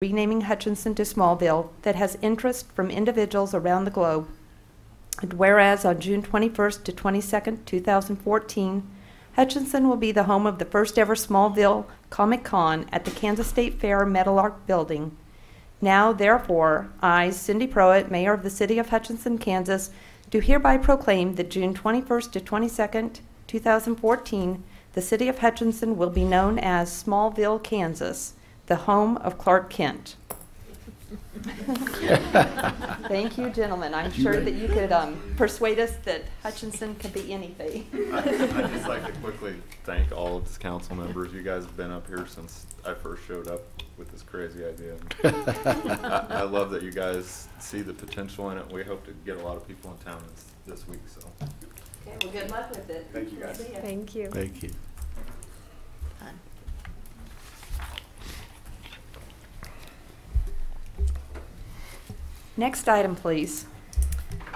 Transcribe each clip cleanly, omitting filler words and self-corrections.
renaming Hutchinson to Smallville that has interest from individuals around the globe. And whereas on June 21st to 22nd, 2014, Hutchinson will be the home of the first ever Smallville Comic Con at the Kansas State Fair Meadowlark Building. Now, therefore, I, Cindy Proett, Mayor of the City of Hutchinson, Kansas, do hereby proclaim that June 21st to 22nd, 2014, the City of Hutchinson will be known as Smallville, Kansas, the home of Clark Kent. Thank you, gentlemen. I'm sure that you could persuade us that Hutchinson could be anything. I'd just like to quickly thank all of the council members. You guys have been up here since I first showed up with this crazy idea. I love that you guys see the potential in it. We hope to get a lot of people in town this week. So. Okay, well, good luck with it. Thank you, guys. Thank you. Thank you. Next item, please.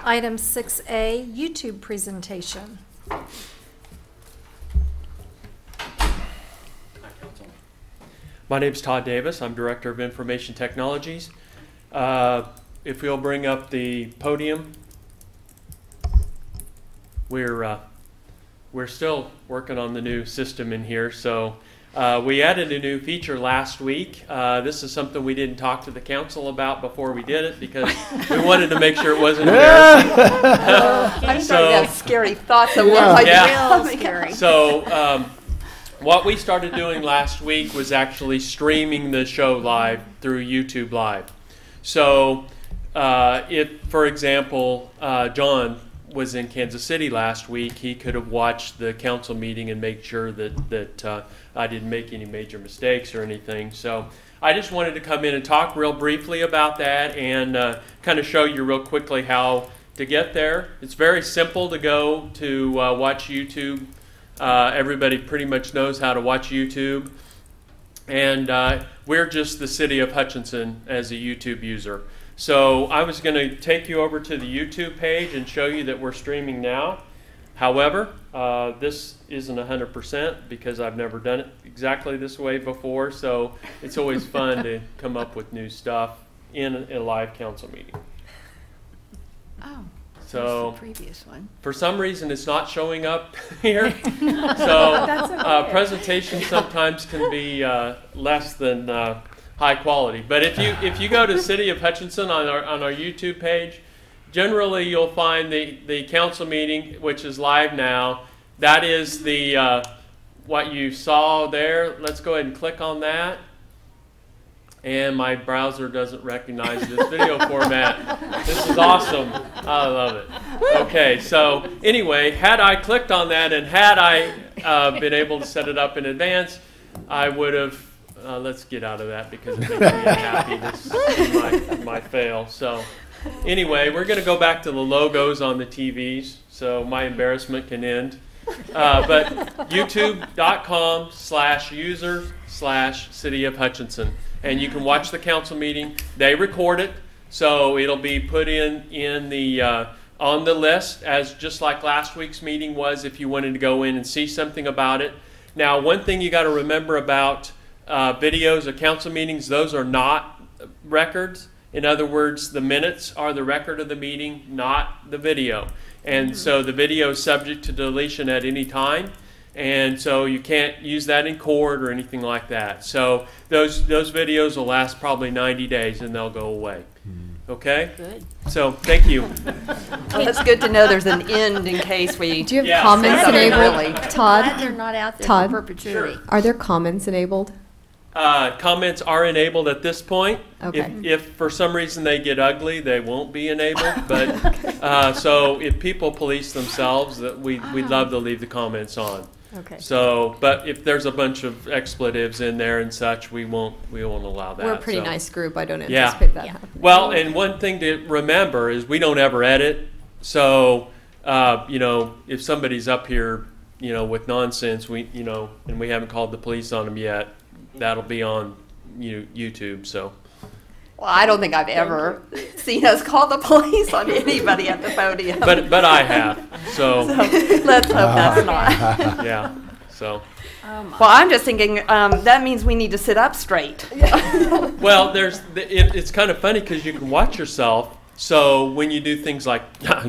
Item 6A, YouTube presentation. My name is Todd Davis. I'm Director of Information Technologies. If we'll bring up the podium, we're still working on the new system in here. So we added a new feature last week. This is something we didn't talk to the council about before we did it because we wanted to make sure it wasn't embarrassing. I'm starting to have scary thoughts of what might be coming. So what we started doing last week was actually streaming the show live through YouTube Live. So if, for example, John was in Kansas City last week, he could have watched the council meeting and make sure that I didn't make any major mistakes or anything. So I just wanted to come in and talk real briefly about that and kind of show you real quickly how to get there. It's very simple to go to watch YouTube. Everybody pretty much knows how to watch YouTube. And we're just the City of Hutchinson as a YouTube user. So I was going to take you over to the YouTube page and show you that we're streaming now. However, this isn't 100% because I've never done it exactly this way before. So it's always fun to come up with new stuff in a live council meeting. Oh, so the previous one. For some reason, it's not showing up here. So presentations sometimes can be less than high quality. But if you go to City of Hutchinson on our YouTube page, generally you'll find the council meeting, which is live now. That is the what you saw there. Let's go ahead and click on that. And my browser doesn't recognize this video format. This is awesome. I love it. Okay, so anyway, had I clicked on that and had I been able to set it up in advance, I would have. Let's get out of that because it makes me unhappy. This is my fail. So anyway, we're going to go back to the logos on the TVs so my embarrassment can end. But youtube.com/user/City of Hutchinson. And you can watch the council meeting. They record it, so it'll be put in the on the list as just like last week's meeting was if you wanted to go in and see something about it. Now, one thing you got to remember about videos of council meetings, those are not records. In other words, the minutes are the record of the meeting, not the video. And so the video is subject to deletion at any time. And so you can't use that in court or anything like that. So those videos will last probably 90 days and they'll go away. Okay? Good. So thank you. Well, that's good to know there's an end in case we... Do you have comments enabled, Todd? Glad they're not out there Todd? for perpetuity. Are there comments enabled? Comments are enabled at this point. Okay. If for some reason they get ugly, they won't be enabled. But so if people police themselves, we'd love to leave the comments on. Okay. So, but if there's a bunch of expletives in there and such, we won't allow that. We're a pretty so. Nice group. I don't Yeah. anticipate that happening. Well, and one thing to remember is we don't ever edit. So, you know, if somebody's up here, you know, with nonsense, and we haven't called the police on them yet, that'll be on YouTube. So. Well, I don't think I've ever seen us call the police on anybody at the podium. But I have. So let's hope that's not. Yeah. So Well, I'm just thinking that means we need to sit up straight. Well, it's kind of funny because you can watch yourself. So when you do things like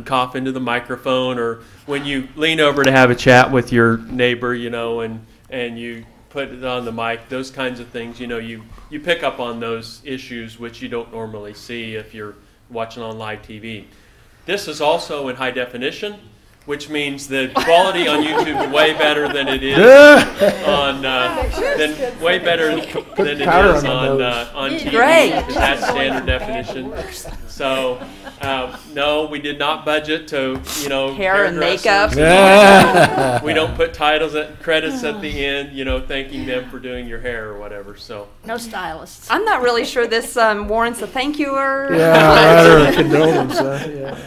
cough into the microphone, or when you lean over to have a chat with your neighbor, you know, and you put it on the mic, those kinds of things, you know, you pick up on those issues which you don't normally see if you're watching on live TV. This is also in high definition, which means the quality on YouTube is way better than it is on way better than it is on TV. Great. Because that's standard definition. So no, we did not budget to Hair and makeup. We don't put credits at the end, thanking them for doing your hair or whatever. So No stylists. I'm not really sure this warrants a thank you or. Yeah, or a condolence. Yeah.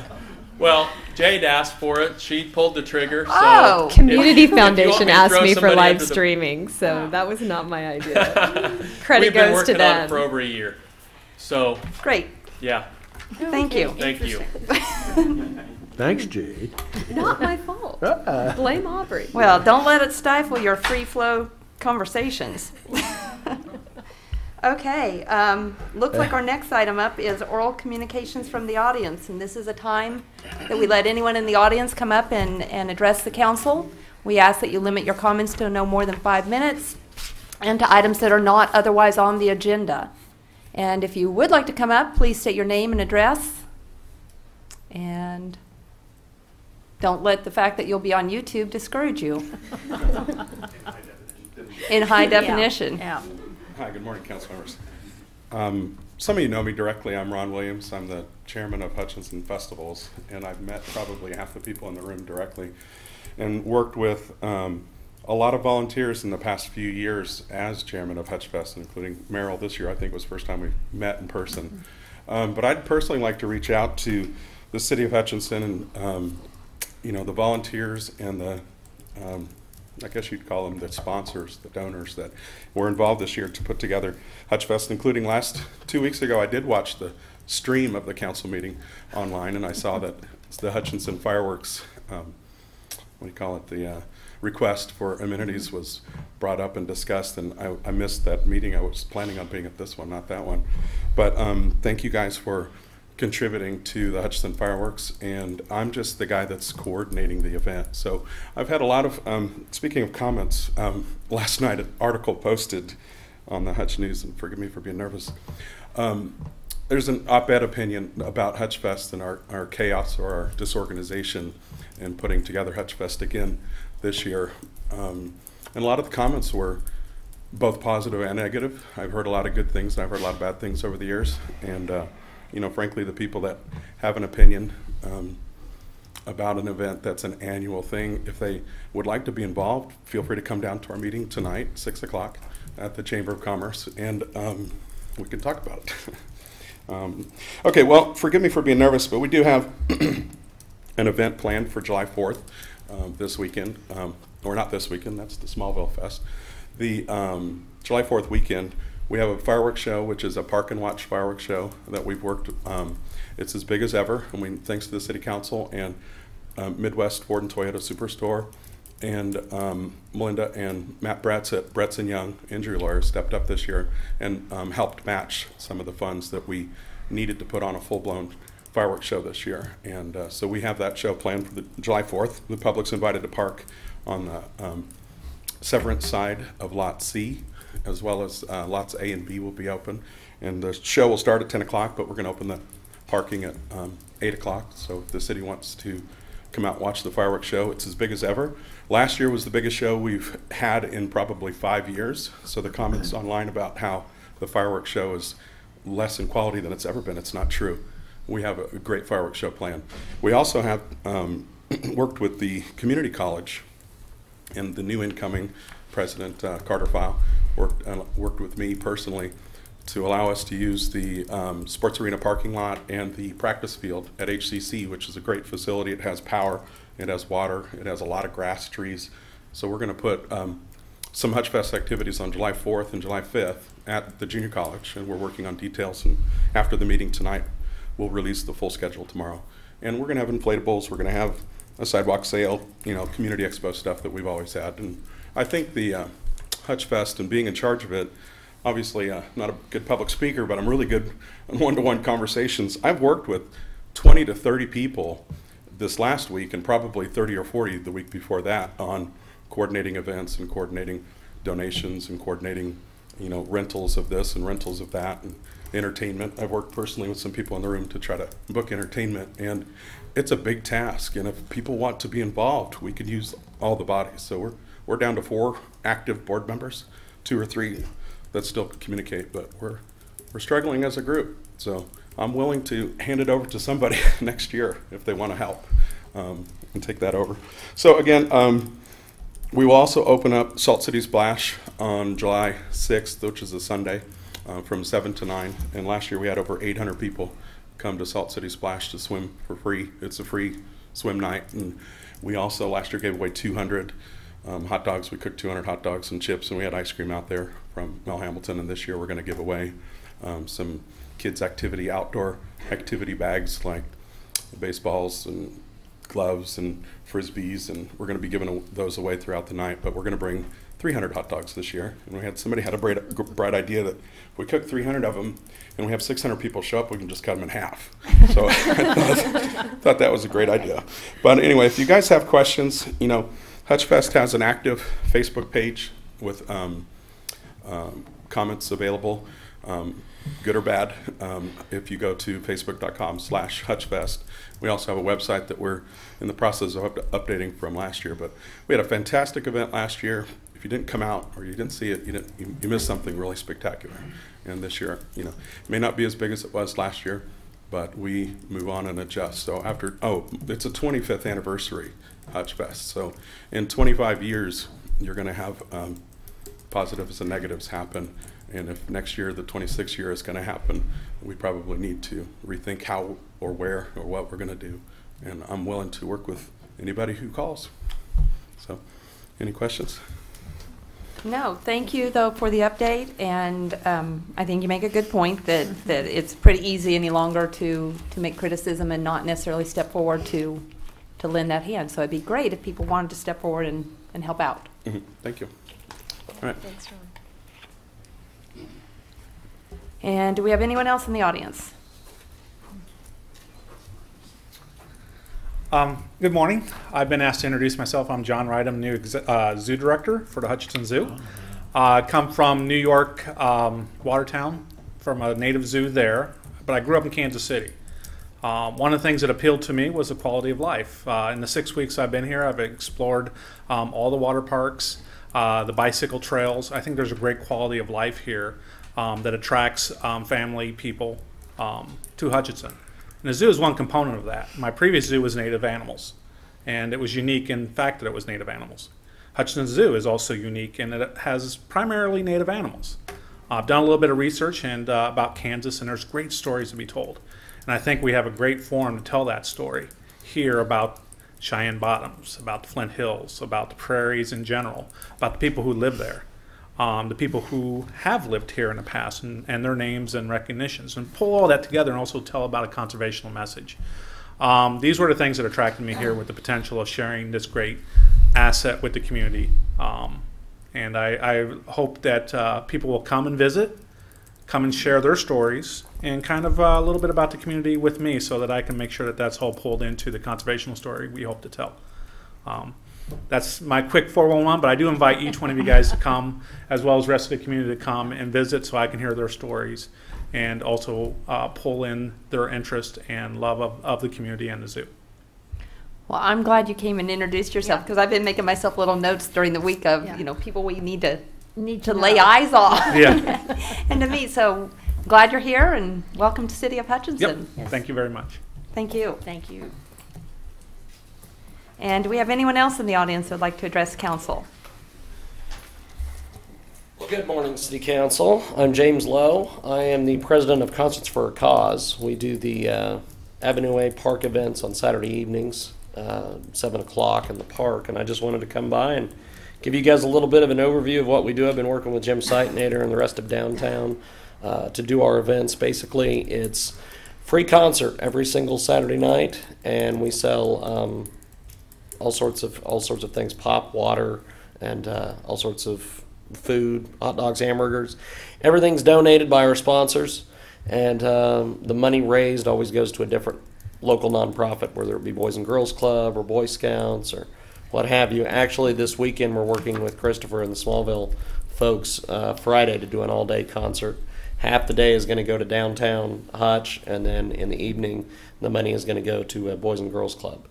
well. Jade asked for it. She pulled the trigger. So Oh. Community if you want Foundation to asked throw me for somebody live under the- streaming, so that was not my idea. Credit We've been goes to working on it them. for over a year. So Great. yeah, Thank you. thank you. Thanks, Jade. Not my fault. Blame Aubrey. Well, don't let it stifle your free flow conversations. Okay, looks like our next item up is oral communications from the audience, and this is a time that we let anyone in the audience come up and address the council. We ask that you limit your comments to no more than 5 minutes and to items that are not otherwise on the agenda. And if you would like to come up, please state your name and address. And don't let the fact that you'll be on YouTube discourage you. In high definition. Yeah. Hi, good morning, council members. Some of you know me directly. I'm Ron Williams. I'm the chairman of Hutchinson Festivals, and I've met probably half the people in the room directly and worked with a lot of volunteers in the past few years as chairman of Hutchfest, including Merrill this year. I think was the first time we met in person. But I'd personally like to reach out to the city of Hutchinson and the volunteers and the I guess you'd call them the sponsors, the donors that were involved this year to put together Hutchfest, including 2 weeks ago, I did watch the stream of the council meeting online, and I saw that the Hutchinson fireworks, the request for amenities was brought up and discussed, and I missed that meeting. I was planning on being at this one, not that one. But thank you guys for contributing to the Hutchinson fireworks, and I'm just the guy that's coordinating the event. So I've had a lot of, speaking of comments, last night an article posted on the Hutch News, and forgive me for being nervous. There's an op-ed opinion about Hutchfest and our chaos or our disorganization in putting together Hutchfest again this year. And a lot of the comments were both positive and negative. I've heard a lot of good things, and I've heard a lot of bad things over the years. And frankly, the people that have an opinion about an event that's an annual thing, if they would like to be involved, feel free to come down to our meeting tonight, 6 o'clock, at the Chamber of Commerce, and we can talk about it. Okay, well, forgive me for being nervous, but we do have an event planned for July 4th this weekend, or not this weekend, that's the Smallville Fest. The July 4th weekend, we have a fireworks show, which is a park and watch fireworks show that we've worked. It's as big as ever, and thanks to the City Council and Midwest Ford and Toyota Superstore, and Melinda and Matt Bratz at Bretz & Young Injury Lawyers stepped up this year and helped match some of the funds that we needed to put on a full-blown fireworks show this year. And so we have that show planned for the July 4th. The public's invited to park on the Severance side of Lot C, as well as lots A and B will be open. And the show will start at 10 o'clock, but we're going to open the parking at 8 o'clock. So if the city wants to come out and watch the fireworks show, it's as big as ever. Last year was the biggest show we've had in probably 5 years. So the comments online about how the fireworks show is less in quality than it's ever been, it's not true. We have a great fireworks show planned. We also have worked with the community college and the new incoming president, Carter File, worked with me personally to allow us to use the sports arena parking lot and the practice field at HCC, which is a great facility. It has power, it has water, it has a lot of grass, trees. So we're going to put some Hutchfest activities on July 4th and July 5th at the junior college, and we're working on details. And after the meeting tonight, we'll release the full schedule tomorrow. And we're going to have inflatables. We're going to have a sidewalk sale, community expo stuff that we've always had. And I think the Hutch Fest and being in charge of it, obviously not a good public speaker, but I'm really good in one-to-one conversations. I've worked with 20 to 30 people this last week and probably 30 or 40 the week before that on coordinating events and coordinating donations and coordinating, you know, rentals of this and rentals of that and entertainment. I've worked personally with some people in the room to try to book entertainment, and it's a big task. And if people want to be involved, we could use all the bodies. So we're down to 4 active board members, 2 or 3 that still communicate, but we're struggling as a group. So I'm willing to hand it over to somebody next year if they want to help and take that over. So again, we will also open up Salt City Splash on July 6th, which is a Sunday, from 7 to 9. And last year we had over 800 people come to Salt City Splash to swim for free. It's a free swim night. And we also last year gave away 200 hot dogs. We cooked 200 hot dogs and chips, and we had ice cream out there from Mel Hamilton. And this year we're going to give away some kids' outdoor activity bags like baseballs and gloves and frisbees, and we're going to be giving those away throughout the night. But we're going to bring 300 hot dogs this year, and somebody had a bright idea that if we cook 300 of them and we have 600 people show up, we can just cut them in half. So I thought that was a great idea. But anyway, if you guys have questions, you know, Hutchfest has an active Facebook page with comments available, good or bad. If you go to facebook.com/Hutchfest, we also have a website that we're in the process of updating from last year. But we had a fantastic event last year. If you didn't come out or you didn't see it, you missed something really spectacular. And this year, you know, it may not be as big as it was last year, but we move on and adjust. So it's a 25th anniversary Hutchfest. So in 25 years, you're going to have positives and negatives happen. And if next year, the 26th year, is going to happen, we probably need to rethink how or where or what we're going to do. And I'm willing to work with anybody who calls. So, any questions? No, thank you though for the update, and I think you make a good point that it's pretty easy any longer to make criticism and not necessarily step forward to lend that hand. So it'd be great if people wanted to step forward and help out. Mm-hmm. Thank you. All right. Thanks, John. And do we have anyone else in the audience? Good morning. I've been asked to introduce myself. I'm John Wright. I'm new zoo director for the Hutchinson Zoo. I come from New York, Watertown, from a native zoo there, but I grew up in Kansas City. One of the things that appealed to me was the quality of life. In the 6 weeks I've been here, I've explored all the water parks, the bicycle trails. I think there's a great quality of life here that attracts family people to Hutchinson. And the zoo is one component of that. My previous zoo was native animals, and it was unique in the fact that it was native animals. Hutchinson Zoo is also unique in that it has primarily native animals. I've done a little bit of research about Kansas, and there's great stories to be told. And I think we have a great forum to tell that story here about Cheyenne Bottoms, about the Flint Hills, about the prairies in general, about the people who live there. The people who have lived here in the past and their names and recognitions, and pull all that together and also tell about a conservational message. These were the things that attracted me here, with the potential of sharing this great asset with the community. And I hope that people will come and visit, come and share their stories, and kind of a little bit about the community with me, so that I can make sure that that's all pulled into the conservational story we hope to tell. That's my quick 411, but I do invite each one of you guys to come, as well as the rest of the community to come and visit, so I can hear their stories and also pull in their interest and love of the community and the zoo. Well, I'm glad you came and introduced yourself, because I've been making myself little notes during the week of people we need to lay know. eyes on Yeah. and to meet. So glad you're here, and welcome to City of Hutchinson. Yep. Yes. Thank you very much. Thank you. Thank you. And do we have anyone else in the audience who would like to address council? Well, good morning, City Council. I'm James Lowe. I am the president of Concerts for a Cause. We do the Avenue A Park events on Saturday evenings, 7 o'clock in the park. And I just wanted to come by and give you guys a little bit of an overview of what we do. I've been working with Jim Sightnader and the rest of downtown to do our events. Basically, it's free concert every single Saturday night, and we sell all sorts of things: pop, water, and all sorts of food, hot dogs, hamburgers. Everything's donated by our sponsors, and the money raised always goes to a different local nonprofit, whether it be Boys and Girls Club or Boy Scouts or what have you. Actually, this weekend we're working with Christopher and the Smallville folks Friday to do an all-day concert. Half the day is going to go to downtown Hutch, and then in the evening the money is going to go to Boys and Girls Club.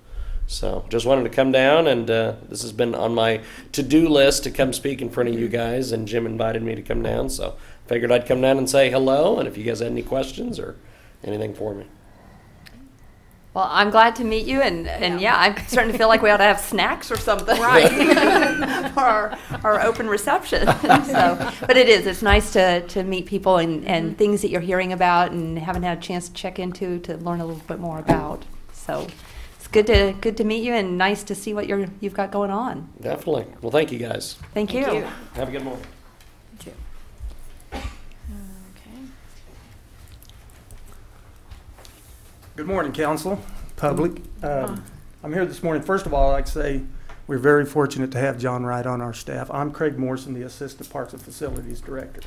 So just wanted to come down, and this has been on my to-do list to come speak in front of you guys, and Jim invited me to come down, so figured I'd come down and say hello, and if you guys had any questions or anything for me. Well, I'm glad to meet you, and yeah, I'm starting to feel like we ought to have snacks or something, Right. for our open reception. So, but it's nice to meet people and things that you're hearing about and haven't had a chance to check into to learn a little bit more about. So it's good to meet you, and nice to see what you've got going on. Definitely. Well, thank you guys. Thank you. Have a good morning. Good morning, council, public. I'm here this morning. First of all, I'd like to say we're very fortunate to have John Wright on our staff. I'm Craig Morrison, the Assistant Parks and Facilities Director.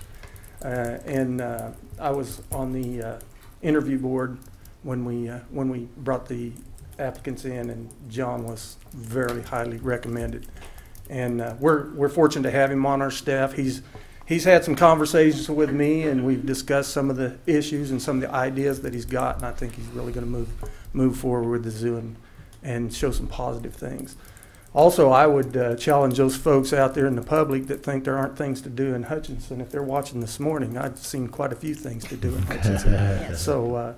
And I was on the interview board when we brought the applicants in, and John was very highly recommended. And we're fortunate to have him on our staff. He's had some conversations with me, and we've discussed some of the issues and some of the ideas that he's got, and I think he's really going to move forward with the zoo and show some positive things. Also, I would challenge those folks out there in the public that think there aren't things to do in Hutchinson. If they're watching this morning, I've seen quite a few things to do in Hutchinson. Yes. So,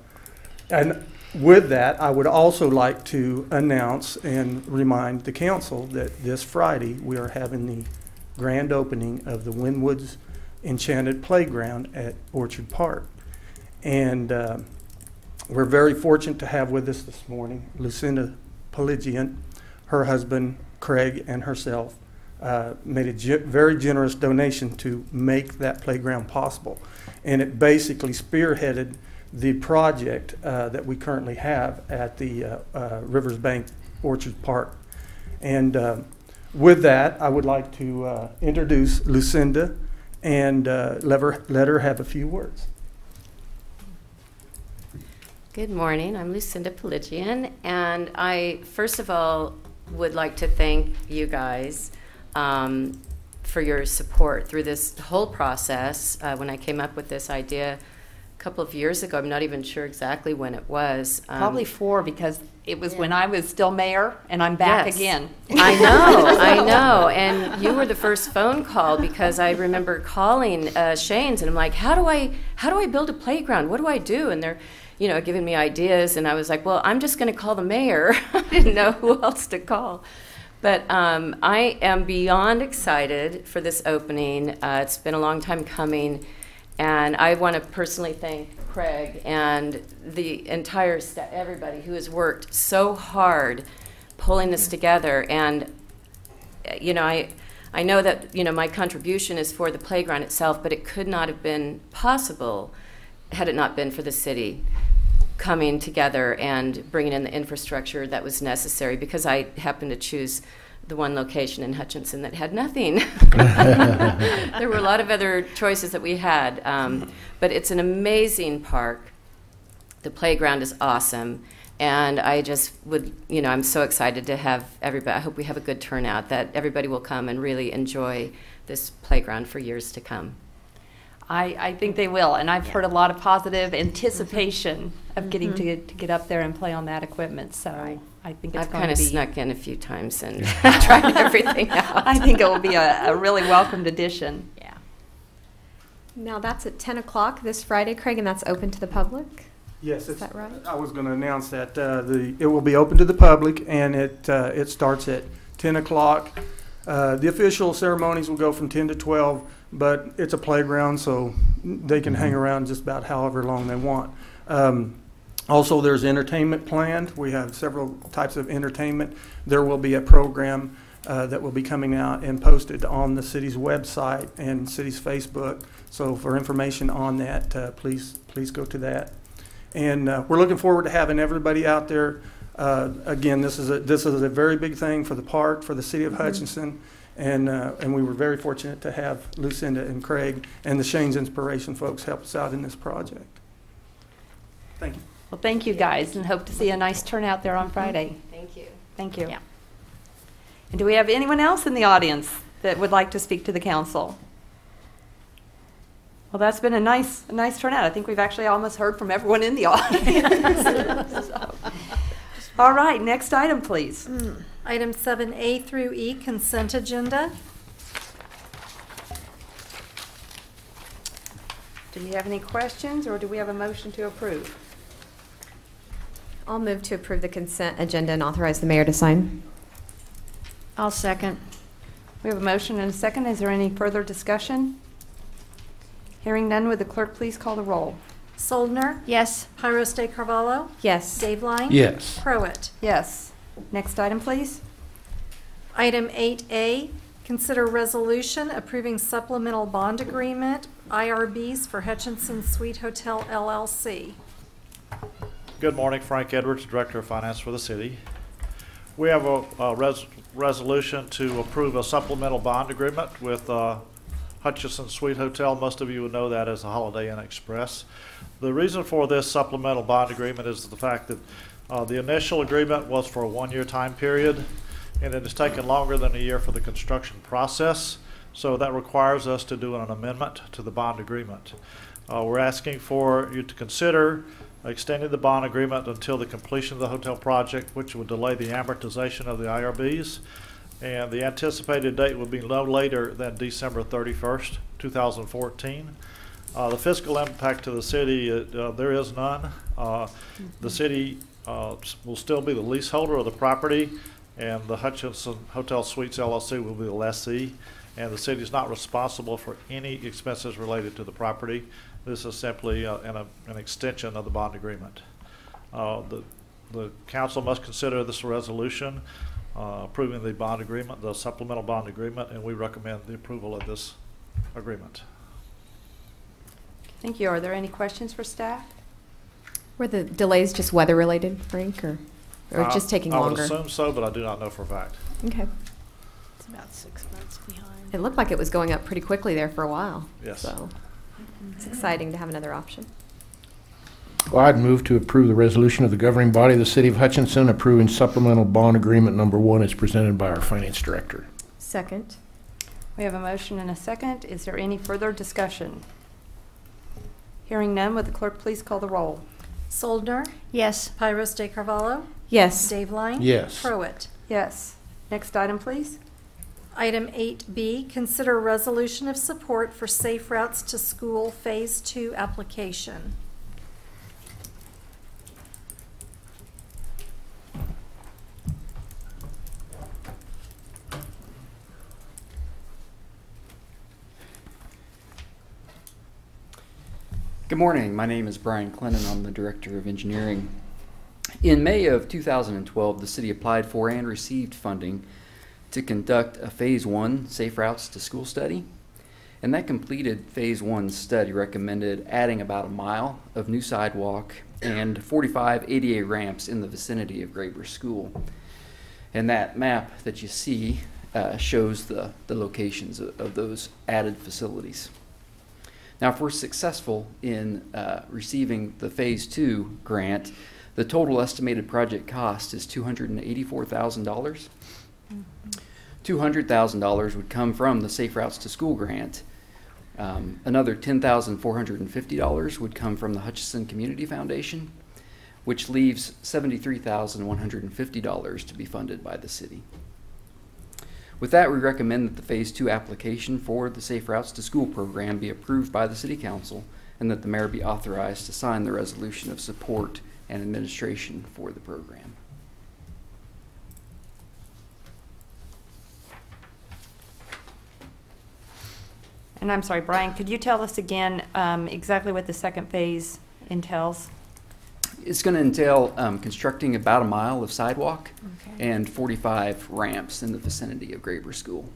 and with that, I would also like to announce and remind the council that this Friday we are having the grand opening of the Wynwood's Enchanted Playground at Orchard Park. And we're very fortunate to have with us this morning Lucinda Pelagian, her husband Craig, and herself made a very generous donation to make that playground possible. And it basically spearheaded the project that we currently have at the Rivers Bank Orchard Park. And with that, I would like to introduce Lucinda and let her have a few words. Good morning. I'm Lucinda Pelagian, and I first of all would like to thank you guys for your support through this whole process. When I came up with this idea a couple of years ago, I'm not even sure exactly when it was. Probably 4, because it was when I was still mayor, and I'm back again. I know. And you were the first phone call, because I remember calling Shane's, and I'm like, how do I build a playground? What do I do? And they're, giving me ideas, and I was like, well, I'm just going to call the mayor. I didn't know who else to call. But I am beyond excited for this opening. It's been a long time coming, and I want to personally thank Craig and the entire staff, everybody who has worked so hard pulling this together. And I know that my contribution is for the playground itself, but it could not have been possible had it not been for the city coming together and bringing in the infrastructure that was necessary, because I happened to choose the one location in Hutchinson that had nothing. There were a lot of other choices that we had, but it's an amazing park. The playground is awesome, and I just would, I'm so excited to have everybody. I hope we have a good turnout, that everybody will come and really enjoy this playground for years to come. I think they will, and I've heard a lot of positive anticipation of getting to get up there and play on that equipment. So I think it's I've going kind to of be. snuck in a few times and tried everything out. I think it will be a really welcomed addition. Yeah. Now that's at 10 o'clock this Friday, Craig, and that's open to the public? Yes, Is that right? I was going to announce that it will be open to the public, and it starts at 10 o'clock. The official ceremonies will go from 10 to 12, but it's a playground, so they can hang around just about however long they want. Also, there's entertainment planned. We have several types of entertainment. There will be a program that will be coming out and posted on the city's website and city's Facebook. So for information on that, please go to that. And we're looking forward to having everybody out there. Again, this is a very big thing for the park, for the city of Hutchinson, And we were very fortunate to have Lucinda and Craig and the Shane's Inspiration folks help us out in this project. Thank you. Well, thank you guys, and hope to see a nice turnout there on Friday. Thank you. Thank you. Yeah. And do we have anyone else in the audience that would like to speak to the council? Well, that's been a nice turnout. I think we've actually almost heard from everyone in the audience. So. All right, next item, please. Item 7A through E, consent agenda. Do we have any questions, or do we have a motion to approve? I'll move to approve the consent agenda and authorize the mayor to sign. I'll second. We have a motion and a second. Is there any further discussion? Hearing none, would the clerk please call the roll? Soldner? Yes. Pyros de Carvalho? Yes. Dave Line? Yes. Crowett? Yes. Next item, please. Item 8A, consider resolution approving supplemental bond agreement, IRBs for Hutchinson Suite Hotel LLC. Good morning, Frank Edwards, Director of Finance for the city. We have a resolution to approve a supplemental bond agreement with Hutchinson Suite Hotel. Most of you would know that as the Holiday Inn Express. The reason for this supplemental bond agreement is the fact that the initial agreement was for a one-year time period, and it has taken longer than a year for the construction process. So that requires us to do an amendment to the bond agreement. We're asking for you to consider extending the bond agreement until the completion of the hotel project, which would delay the amortization of the IRBs. And the anticipated date would be no later than December 31st, 2014. The fiscal impact to the city, there is none. The city will still be the leaseholder of the property, and the Hutchinson Hotel Suites LLC will be the lessee. And the city is not responsible for any expenses related to the property. This is simply an extension of the bond agreement. The council must consider this resolution approving the bond agreement, the supplemental bond agreement, and we recommend the approval of this agreement. Thank you. Are there any questions for staff? Were the delays just weather related, Frank, or just taking longer? I would assume so, but I do not know for a fact. Okay. It's about 6 months behind. It looked like it was going up pretty quickly there for a while. Yes. So it's exciting to have another option. Well, I'd move to approve the resolution of the governing body of the City of Hutchinson approving supplemental bond agreement number 1 as presented by our finance director. Second. We have a motion and a second. Is there any further discussion? Hearing none, would the clerk please call the roll? Soldner? Yes. Pyros de Carvalho? Yes. Dave Line? Yes. Crowett? Yes. Next item, please. Item 8B, consider resolution of support for Safe Routes to School Phase 2 application. Good morning. My name is Brian Clennon. I'm the Director of Engineering. In May of 2012, the city applied for and received funding to conduct a Phase 1 Safe Routes to School study. And that completed Phase 1 study recommended adding about a mile of new sidewalk and 45 ADA ramps in the vicinity of Graber School. And that map that you see shows the locations of those added facilities. Now, if we're successful in receiving the Phase 2 grant, the total estimated project cost is $284,000. $200,000 would come from the Safe Routes to School grant. Another $10,450 would come from the Hutchinson Community Foundation, which leaves $73,150 to be funded by the city. With that, we recommend that the Phase 2 application for the Safe Routes to School program be approved by the City Council and that the mayor be authorized to sign the resolution of support and administration for the program. And I'm sorry, Brian, could you tell us again exactly what the second phase entails? It's going to entail constructing about a mile of sidewalk and 45 ramps in the vicinity of Graber School.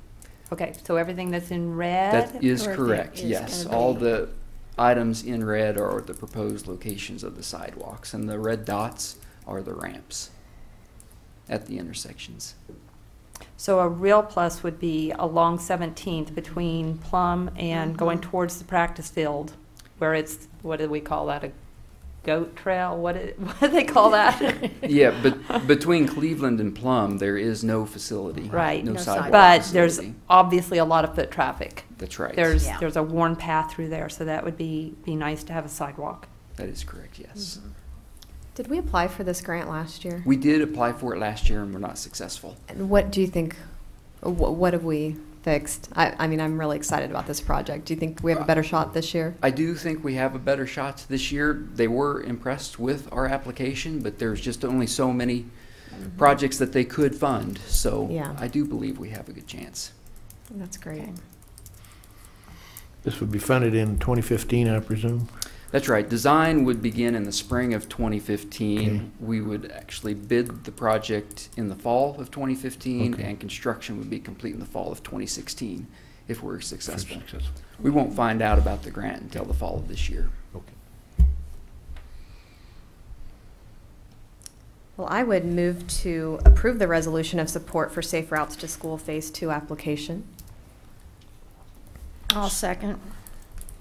Okay, so everything that's in red? That is correct, yes. All the items in red are the proposed locations of the sidewalks, and the red dots are the ramps at the intersections. So a real plus would be along 17th between Plum and going towards the practice field, where it's, what do we call that, a goat trail? What do they call that? Yeah, but between Cleveland and Plum, there is no facility. Right. No sidewalk But facility. there's obviously a lot of foot traffic. That's right. There's a worn path through there, so that would be nice to have a sidewalk. That is correct, yes. Did we apply for this grant last year? We did apply for it last year and we're not successful. And what do you think, what have we fixed? I mean, I'm really excited about this project. Do you think we have a better shot this year? I do think we have a better shot this year. They were impressed with our application, but there's just only so many projects that they could fund. So I do believe we have a good chance. That's great. Okay. This would be funded in 2015, I presume? That's right. Design would begin in the spring of 2015. Okay. We would actually bid the project in the fall of 2015, Okay. and construction would be complete in the fall of 2016 if we're successful. We won't find out about the grant until the fall of this year. Okay. Well, I would move to approve the resolution of support for Safe Routes to School Phase 2 application. I'll second.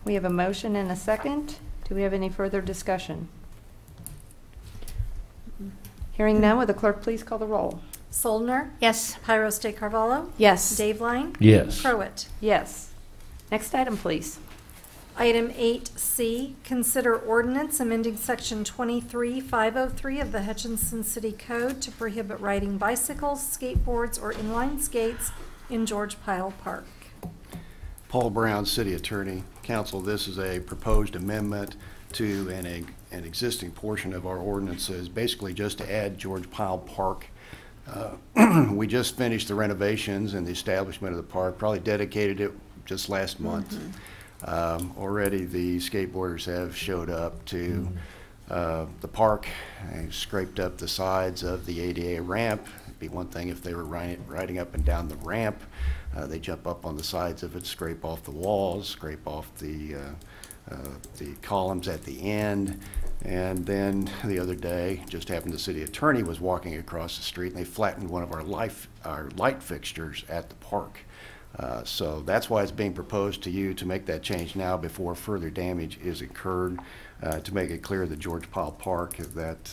We have a motion and a second. Do we have any further discussion? Hearing none, would the clerk please call the roll? Soldner? Yes. Pyros de Carvalho? Yes. Dave Line? Yes. Crowett? Yes. Next item, please. Item 8C, consider ordinance amending section 23503 of the Hutchinson City Code to prohibit riding bicycles, skateboards, or inline skates in George Pyle Park. Paul Brown, City Attorney. Council, this is a proposed amendment to an existing portion of our ordinances, basically just to add George Pyle Park. We just finished the renovations and the establishment of the park, probably dedicated it just last month. Already the skateboarders have showed up to the park. They've scraped up the sides of the ADA ramp. It'd be one thing if they were riding up and down the ramp. They jump up on the sides of it, scrape off the walls, scrape off the columns at the end. And then the other day, just happened the city attorney was walking across the street and they flattened one of our light fixtures at the park. So that's why it's being proposed to you to make that change now before further damage is incurred, to make it clear that George Pyle Park, that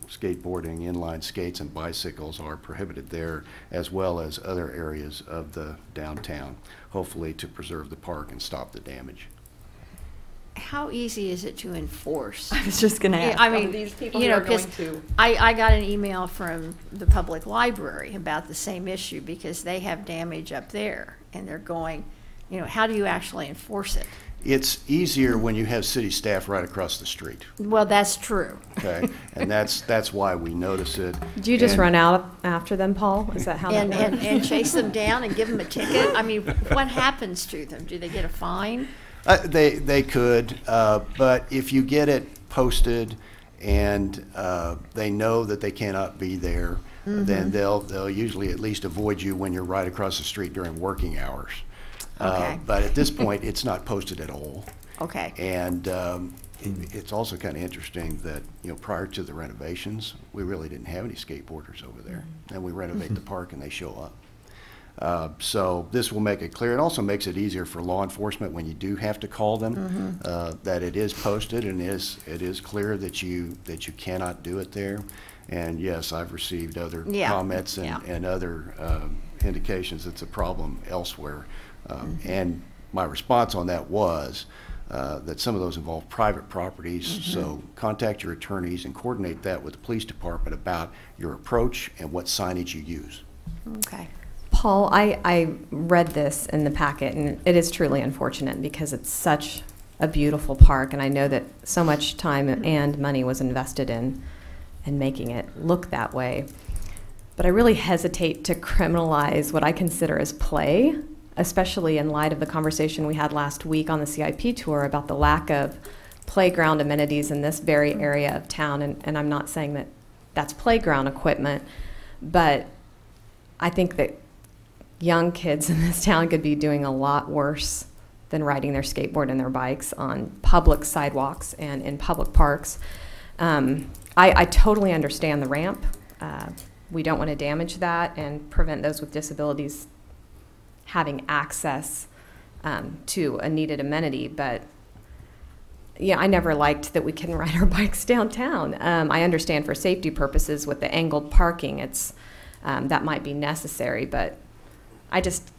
skateboarding, inline skates, and bicycles are prohibited there, as well as other areas of the downtown, hopefully to preserve the park and stop the damage. How easy is it to enforce? I was just going to ask. I mean, these people you who know, are going 'cause to. I got an email from the public library about the same issue because they have damage up there and they're going, you know, how do you actually enforce it? It's easier when you have city staff right across the street. Well, that's true. Okay, and that's why we notice it. Do you just And run out after them, Paul? Is that how that works? And chase them down and give them a ticket? I mean, what happens to them? Do they get a fine? They could, but if you get it posted and they know that they cannot be there, then they'll usually at least avoid you when you're right across the street during working hours. Okay. But at this point, it's not posted at all. Okay. And it's also kind of interesting that, you know, prior to the renovations, we really didn't have any skateboarders over there. And we renovate the park and they show up. So this will make it clear. It also makes it easier for law enforcement when you do have to call them, that it is posted and it is clear that you cannot do it there. And yes, I've received other comments and other indications it's a problem elsewhere. And my response on that was that some of those involve private properties, so contact your attorneys and coordinate that with the police department about your approach and what signage you use. Okay. Paul, I read this in the packet, and it is truly unfortunate because it's such a beautiful park, and I know that so much time and money was invested in making it look that way. But I really hesitate to criminalize what I consider as play, especially in light of the conversation we had last week on the CIP tour about the lack of playground amenities in this very area of town. And I'm not saying that that's playground equipment, but I think that young kids in this town could be doing a lot worse than riding their skateboard and their bikes on public sidewalks and in public parks. I totally understand the ramp, we don't want to damage that and prevent those with disabilities having access to a needed amenity. But yeah, I never liked that we couldn't ride our bikes downtown. I understand for safety purposes with the angled parking, it's that might be necessary, but I just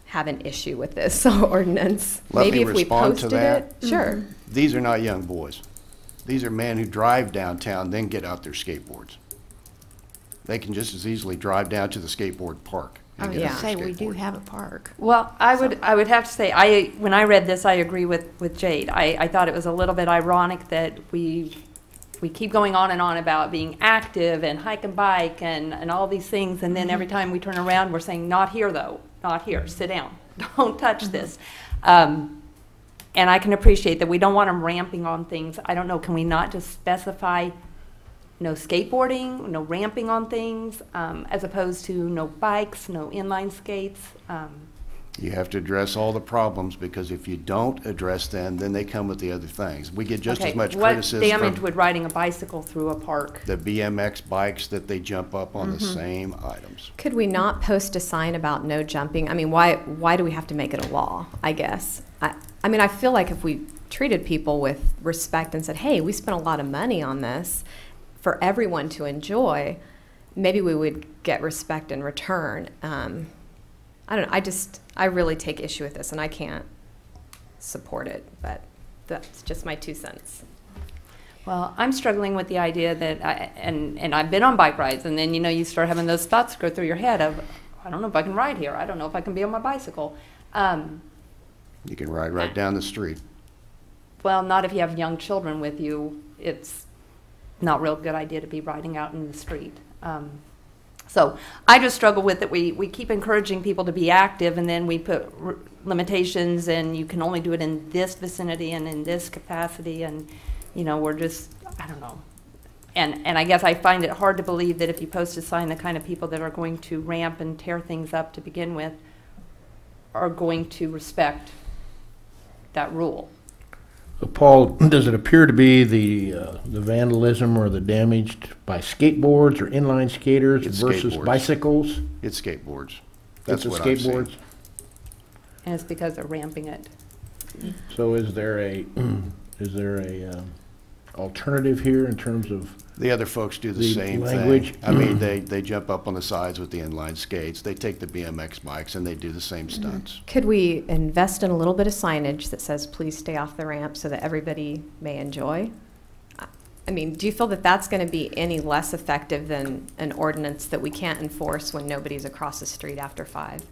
have an issue with this ordinance. Maybe if we posted it, sure. These are not young boys. These are men who drive downtown, then get out their skateboards. They can just as easily drive down to the skateboard park. I was going to say, we do have a park. Well, I would have to say, when I read this, I agree with Jade. I thought it was a little bit ironic that we keep going on and on about being active and hike and bike and all these things, and then every time we turn around, we're saying, not here though, not here, sit down, don't touch this. And I can appreciate that we don't want them ramping on things. I don't know, can we not just specify no skateboarding, no ramping on things, as opposed to no bikes, no inline skates? You have to address all the problems, because if you don't address them, then they come with the other things. We get just as much criticism. What damage would riding a bicycle through a park? The BMX bikes that they jump up on the same items. Could we not post a sign about no jumping? I mean, why do we have to make it a law, I guess? I mean, I feel like if we treated people with respect and said, hey, we spent a lot of money on this for everyone to enjoy, maybe we would get respect in return. I don't know, I really take issue with this, and I can't support it, but that's just my 2 cents. Well, I'm struggling with the idea that, and I've been on bike rides, and then, you know, you start having those thoughts go through your head of, I don't know if I can ride here, I don't know if I can be on my bicycle. You can ride right down the street. Well, not if you have young children with you. It's not a real good idea to be riding out in the street. So I just struggle with it. We keep encouraging people to be active, and then we put limitations, and you can only do it in this vicinity and in this capacity, and, you know, we're just, I don't know. And I guess I find it hard to believe that if you post a sign, the kind of people that are going to ramp and tear things up to begin with are going to respect that rule. Paul, does it appear to be the vandalism or the damage by skateboards or inline skaters versus skateboards. Bicycles? It's skateboards. That's it's what the I've seen. skateboards. And it's because they're ramping it. So is there a alternative here in terms of the other folks do the same language? thing. I mean, they jump up on the sides with the inline skates. They take the BMX bikes and they do the same stunts. Could we invest in a little bit of signage that says, please stay off the ramp so that everybody may enjoy? I mean, do you feel that that's going to be any less effective than an ordinance that we can't enforce when nobody's across the street after 5?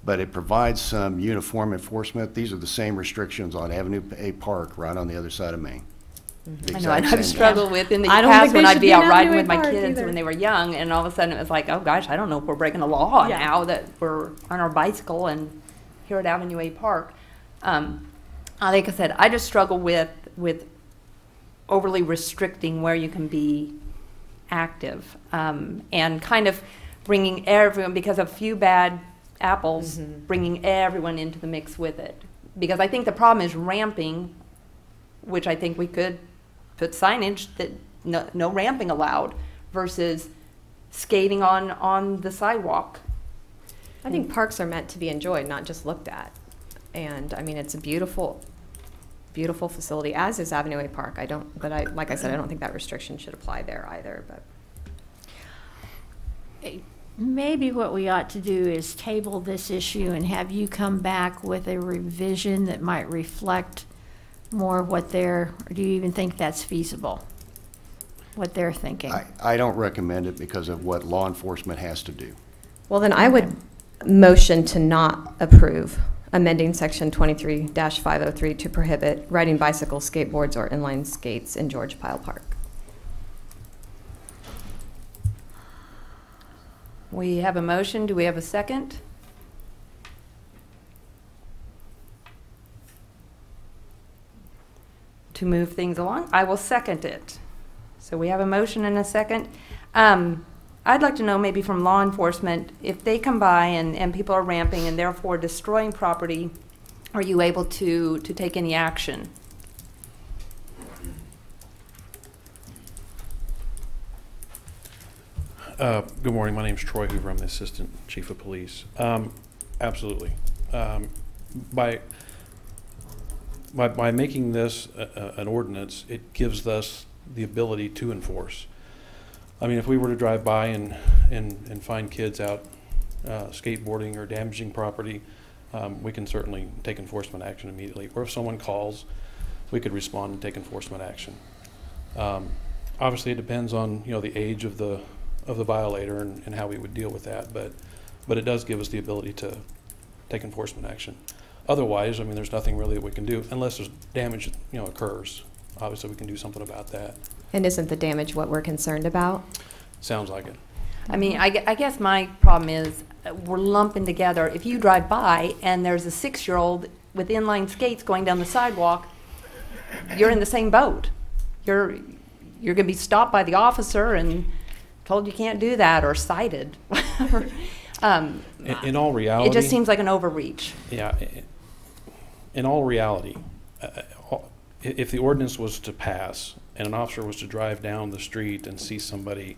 But it provides some uniform enforcement. These are the same restrictions on Avenue A Park right on the other side of Main. I know, I've struggled with in the I don't past think when they I'd should be be out an riding Avenue with my Park kids either. when they were young, and all of a sudden it was like, oh gosh, I don't know if we're breaking the law now that we're on our bicycle and here at Avenue A Park. Like I said, I just struggle with overly restricting where you can be active, and kind of bringing everyone, because of a few bad apples, bringing everyone into the mix with it. Because I think the problem is ramping, which I think we could put signage that no ramping allowed, versus skating on the sidewalk. I think parks are meant to be enjoyed, not just looked at. And I mean, it's a beautiful, beautiful facility, as is Avenue A Park. Like I said, I don't think that restriction should apply there either. But maybe what we ought to do is table this issue and have you come back with a revision that might reflect more what or do you even think that's feasible, what they're thinking? I don't recommend it because of what law enforcement has to do. Well, then I would motion to not approve amending section 23-503 to prohibit riding bicycles, skateboards, or inline skates in George Pyle Park. We have a motion. Do we have a second? To move things along, I will second it. So we have a motion and a second. I'd like to know, maybe from law enforcement, if they come by and people are ramping and therefore destroying property, are you able to take any action? Good morning. My name is Troy Hoover. I'm the Assistant Chief of Police. Absolutely. By making this an ordinance, it gives us the ability to enforce. I mean, if we were to drive by and find kids out skateboarding or damaging property, we can certainly take enforcement action immediately. Or if someone calls, we could respond and take enforcement action. Obviously, it depends on the age of the violator and how we would deal with that, but it does give us the ability to take enforcement action. Otherwise, I mean, there's nothing really that we can do unless there's damage occurs. Obviously, we can do something about that. And isn't the damage what we're concerned about? Sounds like it. I mean, I guess my problem is we're lumping together. If you drive by and there's a 6-year-old with inline skates going down the sidewalk, you're in the same boat. You're going to be stopped by the officer and told you can't do that or cited. In all reality, it just seems like an overreach. Yeah. In all reality, if the ordinance was to pass and an officer was to drive down the street and see somebody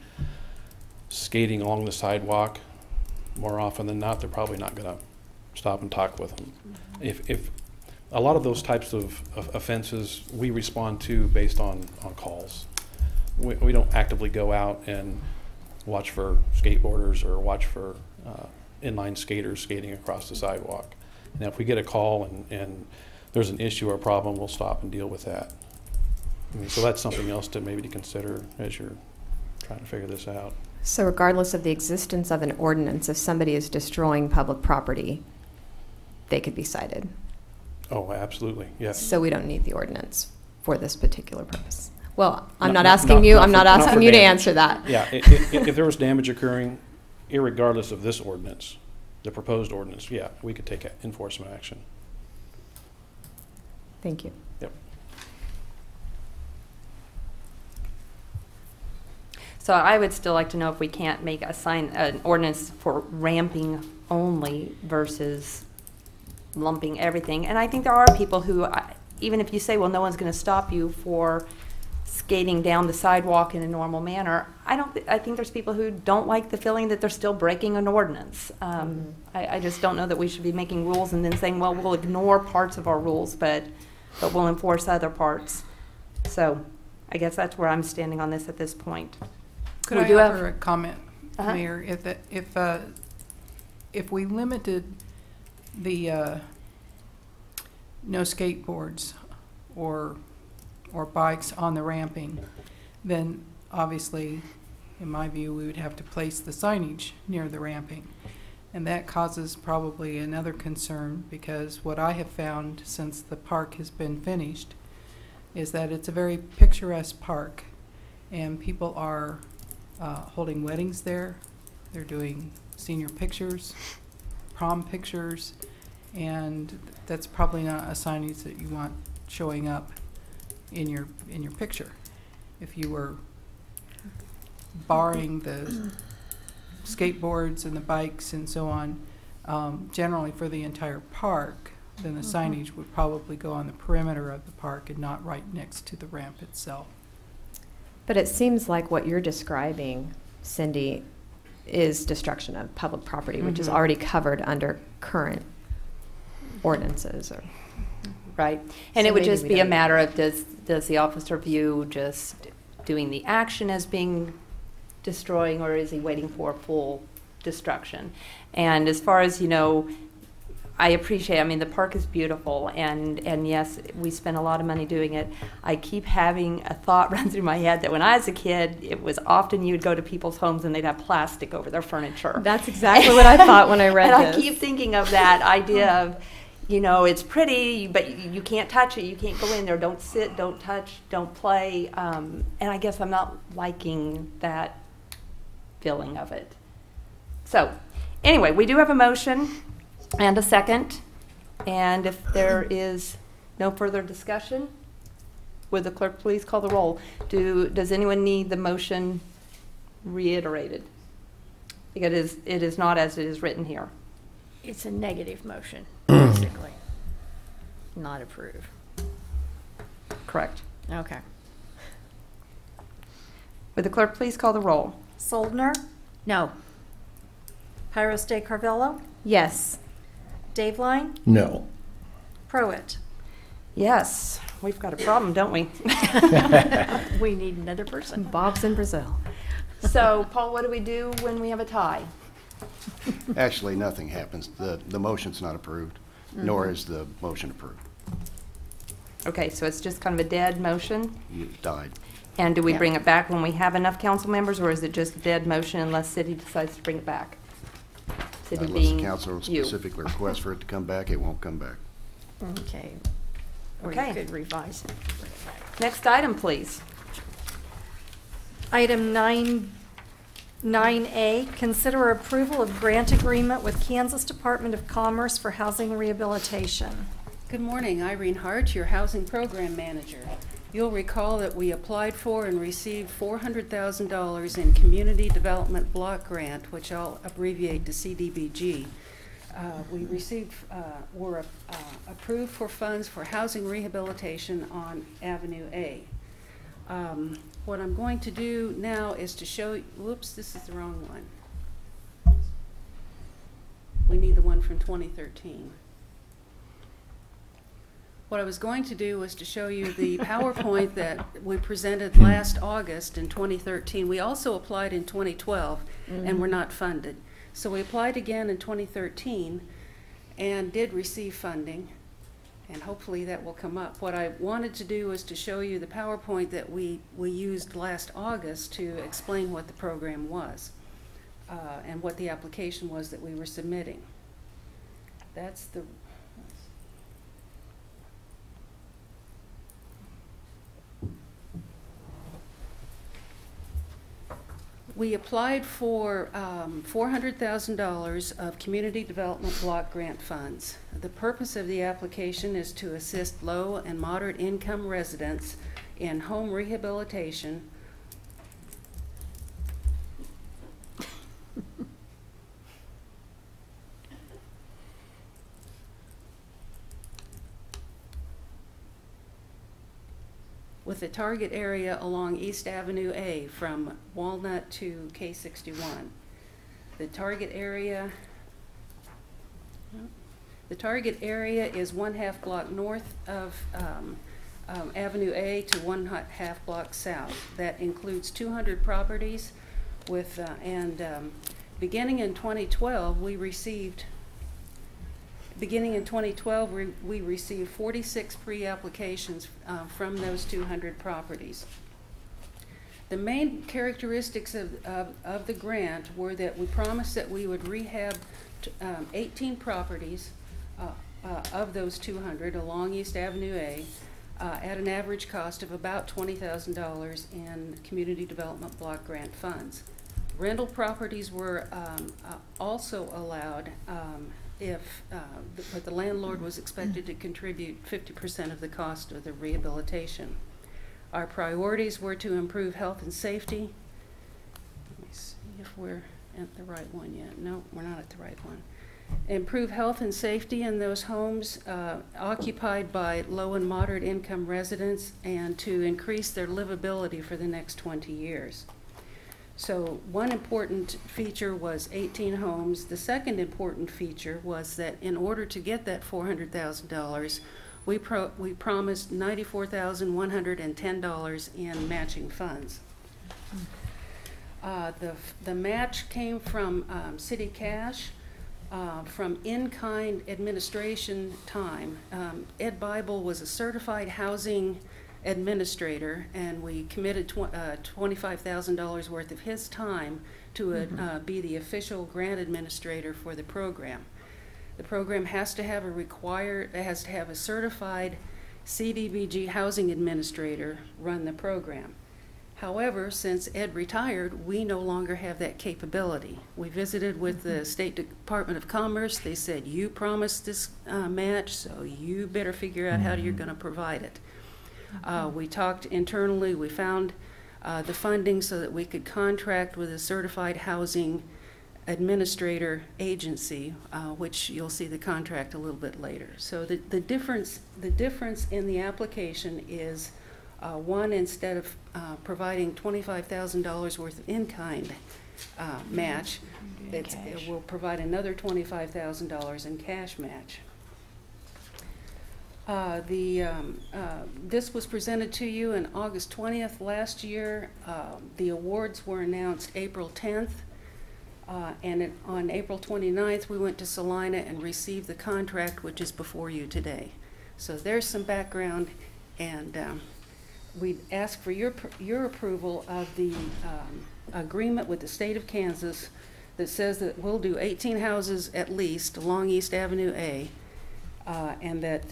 skating along the sidewalk, more often than not, they're probably not going to stop and talk with them. If a lot of those types of offenses we respond to based on calls. We don't actively go out and watch for skateboarders or watch for inline skaters skating across the sidewalk. And if we get a call and there's an issue or a problem, we'll stop and deal with that. I mean, so that's something else to maybe to consider as you're trying to figure this out. So regardless of the existence of an ordinance, if somebody is destroying public property, they could be cited. Oh, absolutely, yes. So we don't need the ordinance for this particular purpose. Well, I'm not asking you to answer that. Yeah, if there was damage occurring, irregardless of this ordinance, the proposed ordinance, yeah, we could take enforcement action. Thank you. Yep. So I would still like to know if we can't make an ordinance for ramping only versus lumping everything. And I think there are people who, even if you say, well, no one's going to stop you for skating down the sidewalk in a normal manner, I think there's people who don't like the feeling that they're still breaking an ordinance. I just don't know that we should be making rules and then saying, well, we'll ignore parts of our rules, but we'll enforce other parts. So I guess that's where I'm standing on this at this point. Could I offer a comment, Mayor? If we limited the no skateboards or bikes on the ramping, then obviously, in my view, we would have to place the signage near the ramping. And that causes probably another concern, because what I have found since the park has been finished is that it's a very picturesque park, and people are holding weddings there. They're doing senior pictures, prom pictures, and that's probably not a signage that you want showing up in your picture. If you were barring the skateboards and the bikes and so on, generally for the entire park, then the signage would probably go on the perimeter of the park and not right next to the ramp itself. But it seems like what you're describing, Cindy, is destruction of public property, which is already covered under current ordinances. Right. And it would just be a matter of does the officer view just doing the action as being destroying, or is he waiting for full destruction? And as far as, I appreciate, I mean, the park is beautiful, and yes, we spent a lot of money doing it. I keep having a thought run through my head that when I was a kid, it was often you'd go to people's homes and they'd have plastic over their furniture. That's exactly what I thought when I read and this. I keep thinking of that idea of, it's pretty, but you can't touch it. You can't go in there. Don't sit, don't touch, don't play. And I guess I'm not liking that feeling of it. So anyway, we do have a motion and a second. And if there is no further discussion, would the clerk please call the roll? Does anyone need the motion reiterated? Because it is not as it is written here. It's a negative motion, basically. Not approve. Correct. Okay. Would the clerk please call the roll? Soldner, No. Pyros de Carvello, Yes. Dave Line, No. Prowett. Yes, we've got a problem, don't we? We need another person. Bob's in Brazil. So, Paul, what do we do when we have a tie? Actually, nothing happens. The motion's not approved, nor is the motion approved. Okay, so it's just kind of a dead motion? You died. And do we Yeah. bring it back when we have enough council members, or is it just a dead motion unless city decides to bring it back? City Unless being the council you. specifically requests for it to come back, it won't come back. Okay. Or Okay. you could revise it. Next item, please. Item 9A, consider approval of grant agreement with Kansas Department of Commerce for housing rehabilitation. Good morning, Irene Hart, your Housing Program Manager. You'll recall that we applied for and received $400,000 in Community Development Block Grant, which I'll abbreviate to CDBG. We were approved for funds for housing rehabilitation on Avenue A. What I'm going to do now is to show, whoops, this is the wrong one. We need the one from 2013. What I was going to do was to show you the PowerPoint that we presented last August in 2013. We also applied in 2012 and were not funded. So we applied again in 2013 and did receive funding, and hopefully that will come up. What I wanted to do was to show you the PowerPoint that we used last August to explain what the program was and what the application was that we were submitting. That's the We applied for $400,000 of Community Development Block Grant funds. The purpose of the application is to assist low and moderate income residents in home rehabilitation with a target area along East Avenue A from Walnut to K61. The target area is 1/2 block north of Avenue A to 1/2 block south. That includes 200 properties with, beginning in 2012, we received 46 pre-applications from those 200 properties. The main characteristics of the grant were that we promised that we would rehab 18 properties of those 200 along East Avenue A at an average cost of about $20,000 in Community Development Block Grant funds. Rental properties were also allowed but the landlord was expected to contribute 50% of the cost of the rehabilitation. Our priorities were to improve health and safety. Let me see if we're at the right one yet. No, we're not at the right one. Improve health and safety in those homes occupied by low and moderate income residents, and to increase their livability for the next 20 years. So one important feature was 18 homes. The second important feature was that in order to get that $400,000, we promised $94,110 in matching funds. The match came from city cash, from in-kind administration time. Ed Bible was a certified housing administrator, and we committed $25,000 worth of his time to be the official grant administrator for the program. The program has to have a certified CDBG housing administrator run the program. However, since Ed retired, we no longer have that capability. We visited with the State Department of Commerce. They said, you promised this match, so you better figure out how you're going to provide it. We talked internally. We found the funding so that we could contract with a certified housing administrator agency, which you'll see the contract a little bit later. So the difference in the application is one, instead of providing $25,000 worth of in-kind match. It will provide another $25,000 in cash match. This was presented to you on August 20th last year. The awards were announced April 10th. And on April 29th, we went to Salina and received the contract, which is before you today. So there's some background, and we ask for your approval of the agreement with the state of Kansas that says that we'll do 18 houses at least along East Avenue A, and that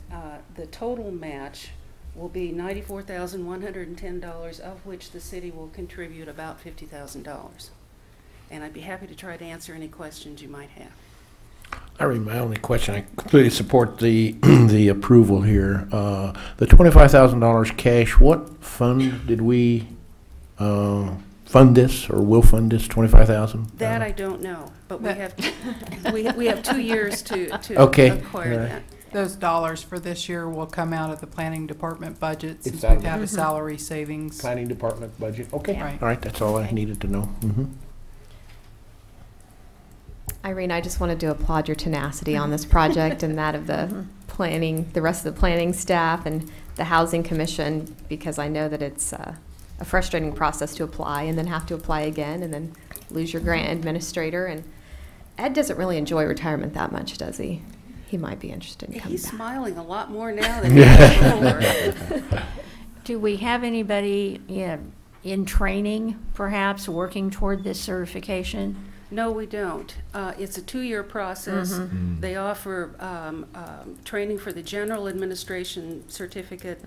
the total match will be $94,110, of which the city will contribute about $50,000. And I'd be happy to try to answer any questions you might have. My only question, I completely support the the approval here. The $25,000 cash, what fund did we fund this, or will fund this $25,000? That I don't know, but we have we have 2 years to okay. acquire that. Those dollars for this year will come out of the planning department budget, since It's we out of have the a salary savings. Planning department budget. Okay. Right. All right. That's all I needed to know. Irene, I just wanted to applaud your tenacity on this project and that of the planning, the rest of the planning staff and the Housing Commission, because I know that it's a frustrating process to apply and then have to apply again and then lose your grant administrator. And Ed doesn't really enjoy retirement that much, does he? He might be interested in coming He's back. smiling a lot more now than he was before. Do we have anybody in training, perhaps, working toward this certification? No, we don't. It's a 2-year process. They offer training for the general administration certificate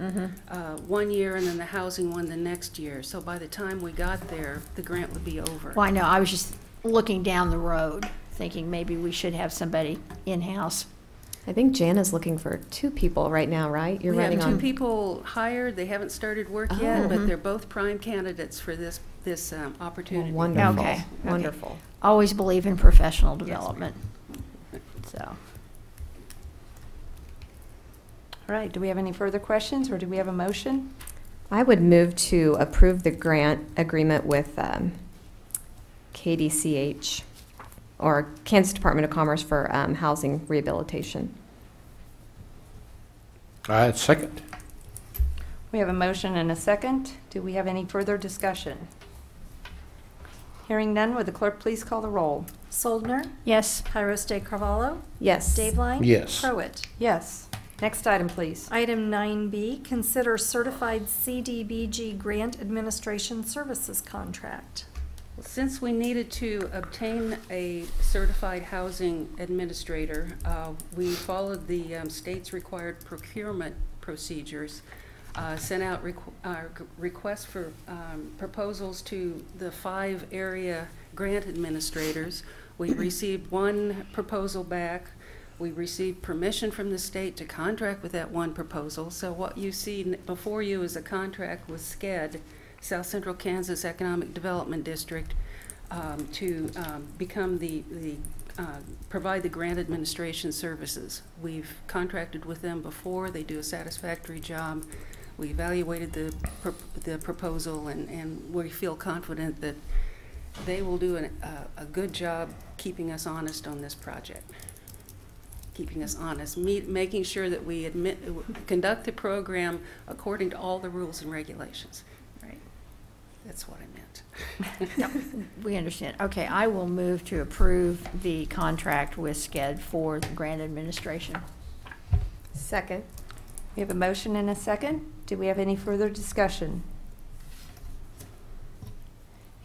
1 year, and then the housing one the next year. So by the time we got there, the grant would be over. Well, I know, I was just looking down the road, thinking maybe we should have somebody in-house. I think Jana's looking for 2 people right now, right? You're We running have 2 on. people hired. They haven't started work yet, but they're both prime candidates for this opportunity. Well, wonderful. Okay. Wonderful. Always believe in professional development. So, All right, do we have any further questions, or do we have a motion? I would move to approve the grant agreement with KDCH, or Kansas Department of Commerce, for housing rehabilitation. Second. We have a motion and a second. Do we have any further discussion? Hearing none, would the clerk please call the roll? Soldner? yes. Pyros de Carvalho? Yes. Daveline? Yes. Pruitt? Yes. Next item, please. Item 9B, consider certified CDBG grant administration services contract. Since we needed to obtain a certified housing administrator, we followed the state's required procurement procedures, sent out requests for proposals to the 5 area grant administrators. We received 1 proposal back. We received permission from the state to contract with that 1 proposal. So what you see before you is a contract with SCED, South Central Kansas Economic Development District, to become provide the grant administration services. We've contracted with them before. They do a satisfactory job. We evaluated the proposal, and we feel confident that they will do a good job keeping us honest on this project. Keeping us honest, making sure that we conduct the program according to all the rules and regulations. Right. That's what I meant. Yep, we understand. Okay, I will move to approve the contract with SCED for the grant administration. Second. We have a motion and a second. Do we have any further discussion?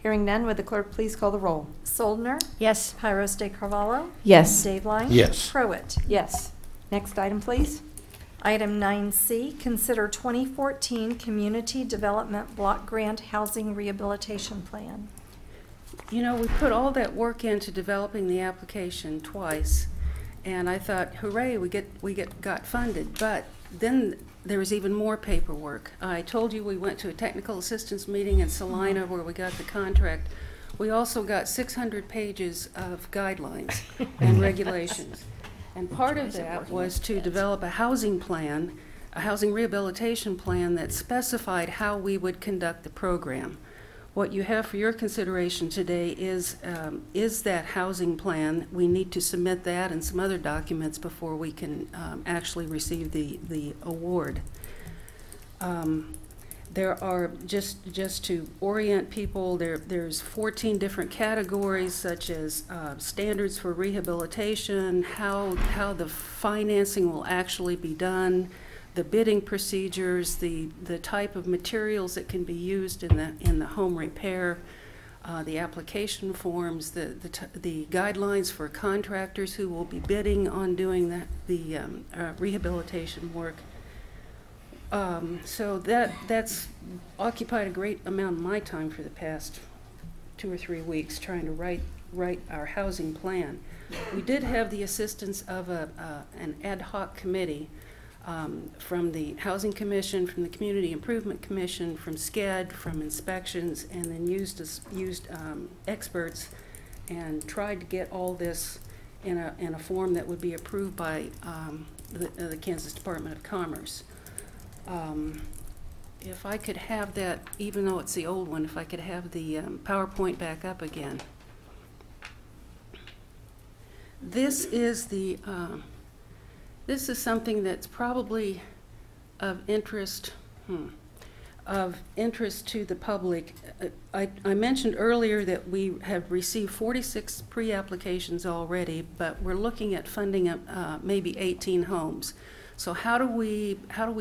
Hearing none, would the clerk please call the roll? Soldner? Yes. Pyros de Carvalho? Yes. Daveline? Yes. Pruitt? Yes. Next item, please. Item 9C, consider 2014 Community Development Block Grant Housing Rehabilitation Plan. You know, we put all that work into developing the application twice, and I thought, hooray, we got funded. But then there was even more paperwork. I told you we went to a technical assistance meeting in Salina where we got the contract. We also got 600 pages of guidelines and regulations. And part of that was to develop a housing plan, a housing rehabilitation plan that specified how we would conduct the program. What you have for your consideration today is that housing plan. We need to submit that and some other documents before we can actually receive the award. There are, just to orient people, there's 14 different categories, such as standards for rehabilitation, how the financing will actually be done, the bidding procedures, the type of materials that can be used in the home repair, the application forms, the guidelines for contractors who will be bidding on doing the rehabilitation work. So that's occupied a great amount of my time for the past 2 or 3 weeks trying to write our housing plan. We did have the assistance of an ad hoc committee from the Housing Commission, from the Community Improvement Commission, from SCED, from inspections, and then used experts and tried to get all this in a form that would be approved by the Kansas Department of Commerce. If I could have that, even though it's the old one, if I could have the PowerPoint back up again. This is something that's probably of interest to the public. I mentioned earlier that we have received 46 pre-applications already, but we're looking at funding maybe 18 homes. So how do we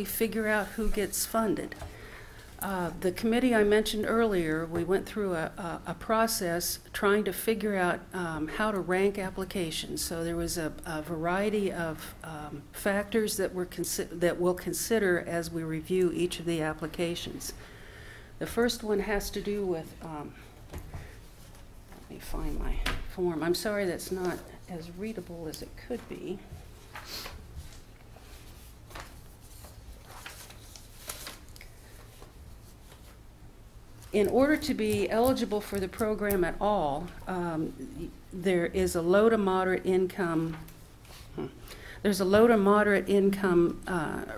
figure out who gets funded? The committee I mentioned earlier, we went through a process trying to figure out how to rank applications. So there was a variety of factors that we'll consider as we review each of the applications. The first one has to do with, let me find my form. I'm sorry that's not as readable as it could be. In order to be eligible for the program at all, there is a low to moderate income. There's a low to moderate income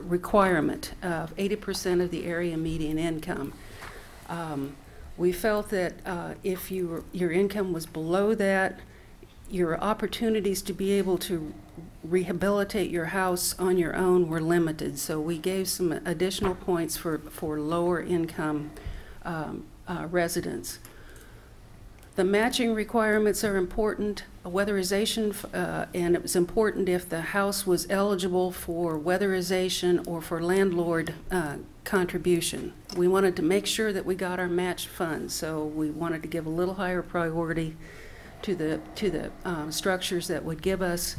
requirement of 80% of the area median income. We felt that if your income was below that, your opportunities to be able to rehabilitate your house on your own were limited. So we gave some additional points for lower income residents. The matching requirements are important. Weatherization, and it was important if the house was eligible for weatherization or for landlord contribution. We wanted to make sure that we got our matched funds, so we wanted to give a little higher priority to the structures that would give us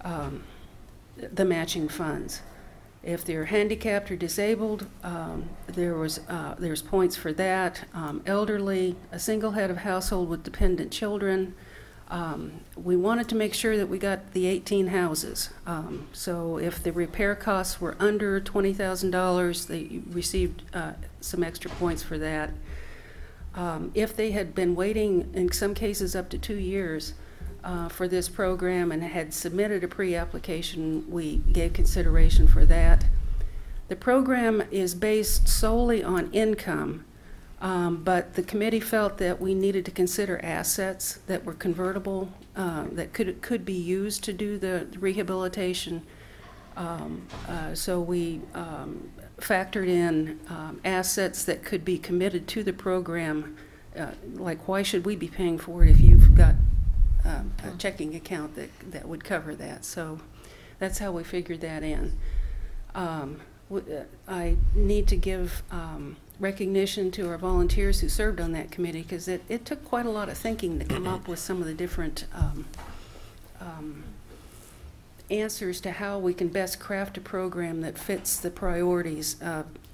the matching funds. If they're handicapped or disabled, there's points for that. Elderly, a single head of household with dependent children. We wanted to make sure that we got the 18 houses. So if the repair costs were under $20,000, they received some extra points for that. If they had been waiting, in some cases up to 2 years, for this program and had submitted a pre-application, we gave consideration for that. The program is based solely on income, but the committee felt that we needed to consider assets that were convertible, that could be used to do the rehabilitation. So we factored in assets that could be committed to the program. Like, why should we be paying for it if you've got a checking account that would cover that? So that's how we figured that in. I need to give recognition to our volunteers who served on that committee, because it took quite a lot of thinking to come up with some of the different answers to how we can best craft a program that fits the priorities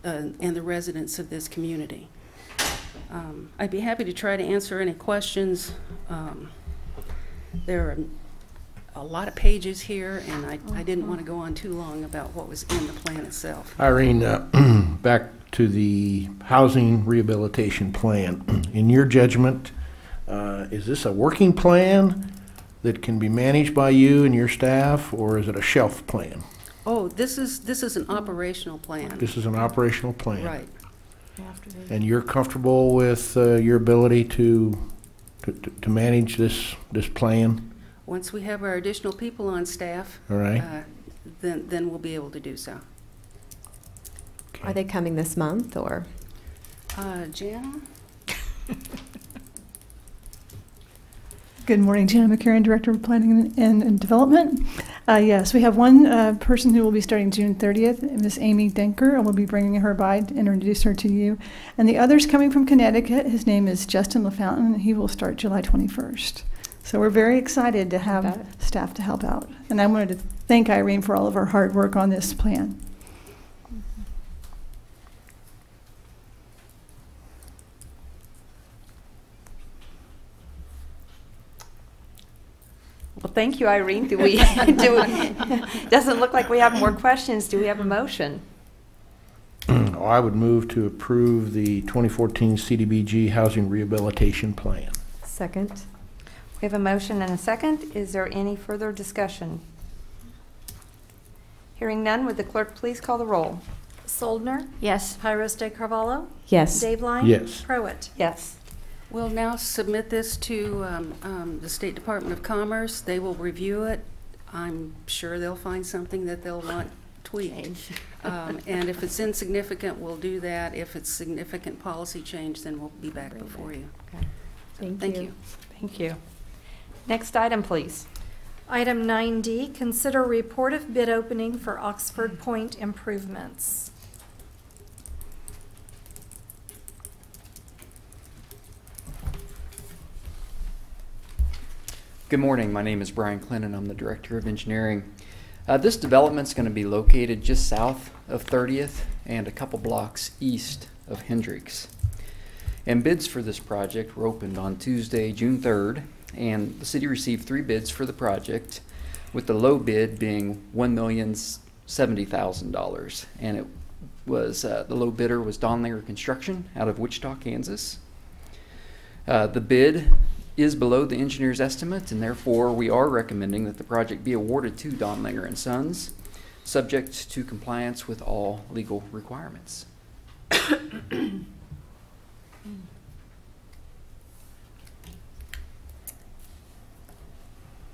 and the residents of this community. I'd be happy to try to answer any questions. There are a lot of pages here, and I didn't want to go on too long about what was in the plan itself. Irene, back to the housing rehabilitation plan. In your judgment, is this a working plan that can be managed by you and your staff, or is it a shelf plan? Oh, this is an operational plan. This is an operational plan. Right. after they. And you're comfortable with your ability to manage this plan? Once we have our additional people on staff, All right. Then we'll be able to do so. Are they coming this month or? Jana? Good morning, Jana McCarran, Director of Planning and Development. Yes, we have one person who will be starting June 30th, Miss Amy Denker, and we'll be bringing her by and introduce her to you. And the other's coming from Connecticut. His name is Justin LaFountain, and he will start July 21st. So we're very excited to have staff to help out. And I wanted to thank Irene for all of her hard work on this plan. Well, thank you, Irene. Doesn't look like we have more questions. Do we have a motion? I would move to approve the 2014 CDBG Housing Rehabilitation Plan. Second. We have a motion and a second. Is there any further discussion? Hearing none, would the clerk please call the roll? Soldner? Yes. Pyros de Carvalho? Yes. Dave Line? Yes. Pruitt? Yes. We'll now submit this to the State Department of Commerce. They will review it. I'm sure they'll find something that they'll want tweaked. And if it's insignificant, we'll do that. If it's significant policy change, then we'll be back before you. Okay. Thank you. Thank you. Next item, please. Item 9D, consider report of bid opening for Oxford Point improvements. Good morning. My name is Brian Clinton. I'm the Director of Engineering. This development's going to be located just south of 30th and a couple blocks east of Hendricks. And bids for this project were opened on Tuesday, June 3rd, and the city received 3 bids for the project, with the low bid being $1,070,000. And it was the low bidder was Donlinger Construction out of Wichita, Kansas. The bid is below the engineer's estimate, and therefore we are recommending that the project be awarded to Donlinger and Sons, subject to compliance with all legal requirements.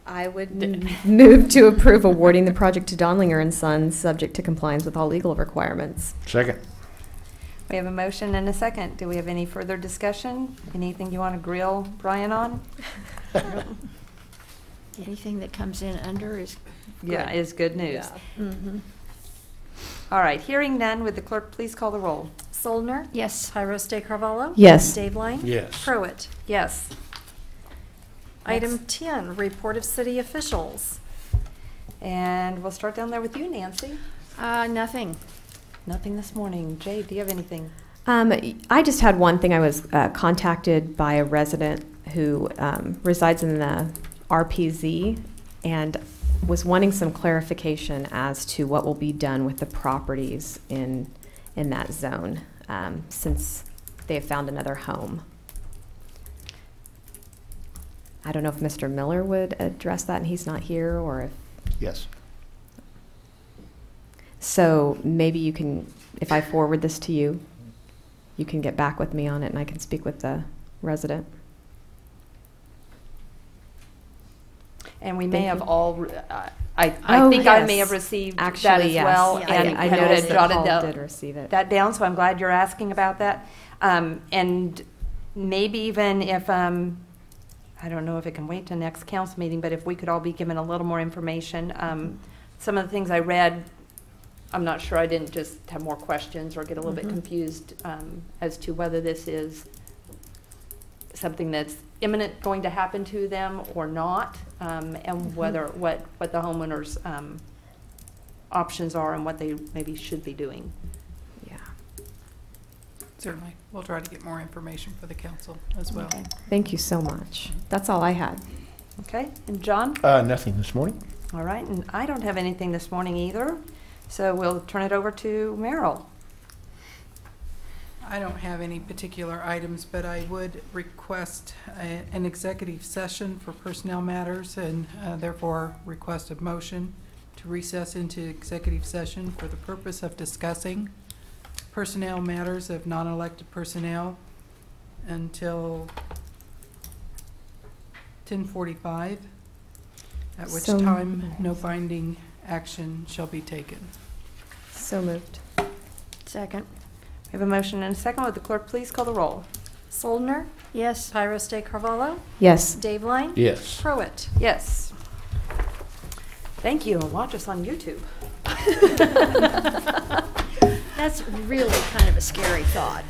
I would move to approve awarding the project to Donlinger and Sons, subject to compliance with all legal requirements. Second. We have a motion and a second. Do we have any further discussion? Anything you want to grill Brian on? Anything that comes in under is good. Yeah, is good news. Yeah. Mm-hmm. All right, hearing none, would the clerk please call the roll? Soldner? Yes. Pyros de Carvalho? Yes. Dave Line? Yes. Pruitt? Yes. Item 10, report of city officials. And we'll start down there with you, Nancy. Nothing. Nothing this morning. Jay, do you have anything? I just had one thing. I was contacted by a resident who resides in the RPZ and was wanting some clarification as to what will be done with the properties in that zone since they have found another home. I don't know if Mr. Miller would address that, and he's not here, or if... Yes. So maybe you can, if I forward this to you, you can get back with me on it, and I can speak with the resident. And we may have all, I Oh, think I yes. may have received that Actually, as yes. well. Yeah, And I had noticed that jotted Paul that- did receive it. that down, so I'm glad you're asking about that. And maybe even if, I don't know if it can wait till next council meeting, but if we could all be given a little more information. Some of the things I read, I'm not sure, I didn't just have more questions or get a little bit confused as to whether this is something that's imminent going to happen to them or not, and whether what the homeowners' options are and what they maybe should be doing. Yeah. Certainly. We'll try to get more information for the council as well. Okay. Thank you so much. That's all I had. Okay, and John? Nothing this morning. All right, and I don't have anything this morning either, so we'll turn it over to Merrill. I don't have any particular items, but I would request an executive session for personnel matters, and therefore request a motion to recess into executive session for the purpose of discussing personnel matters of non-elected personnel until 10:45, at which So- time no binding action shall be taken. So moved. Second. We have a motion and a second. Would the clerk please call the roll? Soldner, Yes. Pyros de Carvalho, Yes. Dave Line, Yes. Prowett. Yes. Thank you, and watch us on YouTube. That's really kind of a scary thought.